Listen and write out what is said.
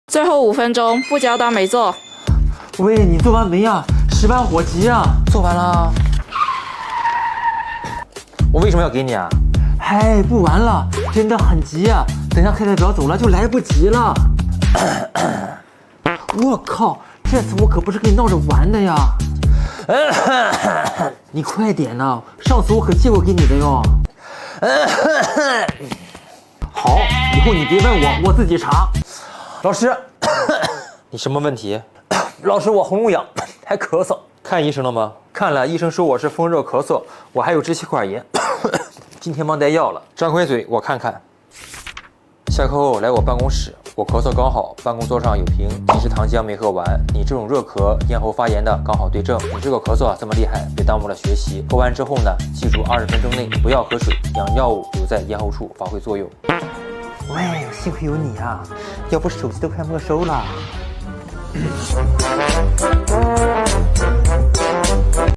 最后5分钟，不交当没做。喂，你做完没呀？10万火急啊！做完了。我为什么要给你啊？嗨，不完了，真的很急啊！等下课代表走了就来不及了。我靠，这次我可不是跟你闹着玩的呀！你快点呐，上次我可借过给你的哟。好，以后你别问我，我自己查。老师，你什么问题？老师，我喉咙痒，还咳嗽。看医生了吗？看了，医生说我是风热咳嗽，我还有支气管炎。今天忘带药了。张开嘴，我看看。下课后来我办公室，我咳嗽刚好，办公桌上有瓶即食糖浆没喝完。你这种热咳、咽喉发炎的刚好对症。你这个咳嗽这么厉害，别耽误了学习。喝完之后呢，记住20分钟内不要喝水，让药物留在咽喉处发挥作用。喂，幸亏有你啊，要不手机都快没收了。